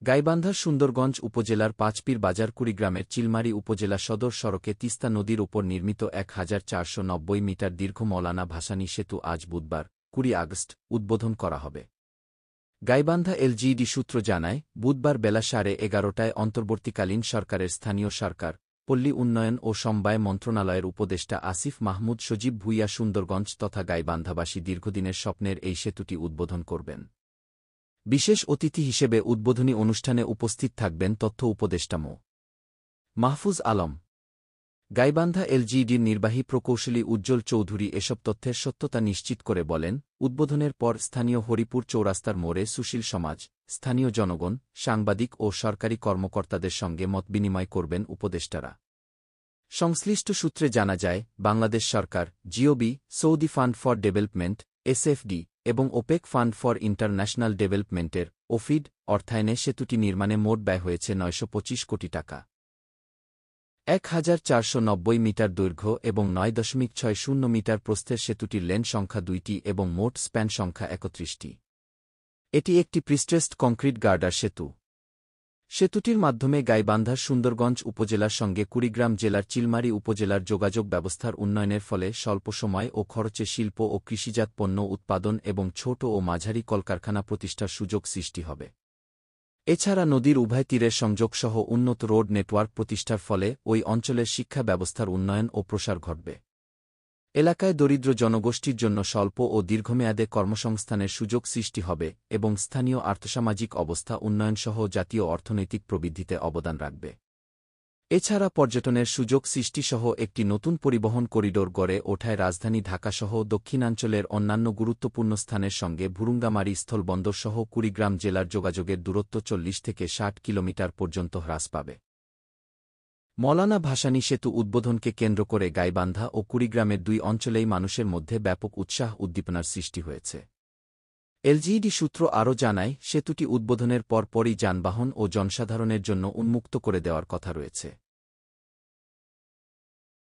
গাইবান্ধার সুন্দরগঞ্জ উপজেলার পাঁচপীর বাজার কুড়িগ্রামের চিলমারী উপজেলা সদর সড়কে তিস্তা নদীর ওপর নির্মিত ১,৪৯০ মিটার দীর্ঘ মওলানা ভাসানী সেতু আজ বুধবার ২০ আগস্ট উদ্বোধন করা হবে। গাইবান্ধা এলজিইডি সূত্র জানায়, বুধবার বেলা 11:30টায় অন্তর্বর্তীকালীন সরকারের স্থানীয় সরকার, পল্লী উন্নয়ন ও সমবায় মন্ত্রণালয়ের উপদেষ্টা আসিফ মাহমুদ সজীব ভূঁইয়া সুন্দরগঞ্জ তথা গাইবান্ধাবাসী দীর্ঘদিনের স্বপ্নের এই সেতুটি উদ্বোধন করবেন। বিশেষ অতিথি হিসেবে উদ্বোধনী অনুষ্ঠানে উপস্থিত থাকবেন তথ্য উপদেষ্টা মো. মাহফুজ আলম। গাইবান্ধা এলজিইডির নির্বাহী প্রকৌশলী উজ্জ্বল চৌধুরী এসব তথ্যের সত্যতা নিশ্চিত করে বলেন, উদ্বোধনের পর স্থানীয় হরিপুর চৌরাস্তার মোড়ে সুশীল সমাজ, স্থানীয় জনগণ, সাংবাদিক ও সরকারি কর্মকর্তাদের সঙ্গে মতবিনিময় করবেন উপদেষ্টারা। সংশ্লিষ্ট সূত্রে জানা যায়, বাংলাদেশ সরকার, GOB, Saudi fund for development, SFD এবং ওপেক ফান্ড ফর ইন্টারন্যাশনাল ডেভেলপমেন্টের ওফিড অর্থায়নে সেতুটি নির্মাণে মোট ব্যয় হয়েছে ৯২৫ কোটি টাকা। ১,৪৯০ মিটার দৈর্ঘ্য এবং ৯.৬০ মিটার প্রস্থের সেতুটির লেন সংখ্যা ২টি এবং মোট স্প্যান সংখ্যা ৩১টি। এটি একটি প্রিস্ট্রেসড কংক্রিট গার্ডার সেতু। সেতুটির মাধ্যমে গাইবান্ধার সুন্দরগঞ্জ উপজেলার সঙ্গে কুড়িগ্রাম জেলার চিলমারী উপজেলার যোগাযোগ ব্যবস্থার উন্নয়নের ফলে স্বল্প সময় ও খরচে শিল্প ও কৃষিজাত পণ্য উৎপাদন এবং ছোট ও মাঝারি কলকারখানা প্রতিষ্ঠার সুযোগ সৃষ্টি হবে। এছাড়া নদীর উভয় তীরের সংযোগসহ উন্নত রোড নেটওয়ার্ক প্রতিষ্ঠার ফলে ওই অঞ্চলের শিক্ষা ব্যবস্থার উন্নয়ন ও প্রসার ঘটবে। এলাকায় দরিদ্র জনগোষ্ঠীর জন্য স্বল্প ও দীর্ঘমেয়াদে কর্মসংস্থানের সুযোগ সৃষ্টি হবে এবং স্থানীয় আর্থসামাজিক অবস্থা উন্নয়নসহ জাতীয় অর্থনৈতিক প্রবৃদ্ধিতে অবদান রাখবে। এছাড়া পর্যটনের সুযোগ সৃষ্টিসহ একটি নতুন পরিবহন করিডোর গড়ে ওঠায় রাজধানী ঢাকাসহ দক্ষিণাঞ্চলের অন্যান্য গুরুত্বপূর্ণ স্থানের সঙ্গে ভুরুঙ্গামারী স্থলবন্দরসহ কুড়িগ্রাম জেলার যোগাযোগের দূরত্ব ৪০ থেকে ৬০ কিলোমিটার পর্যন্ত হ্রাস পাবে। মওলানা ভাসানী সেতু উদ্বোধনকে কেন্দ্র করে গাইবান্ধা ও কুড়িগ্রামের দুই অঞ্চলেই মানুষের মধ্যে ব্যাপক উৎসাহ উদ্দীপনার সৃষ্টি হয়েছে। এলজিইডি সূত্র আরও জানায়, সেতুটি উদ্বোধনের পরপরই যানবাহন ও জনসাধারণের জন্য উন্মুক্ত করে দেওয়ার কথা রয়েছে।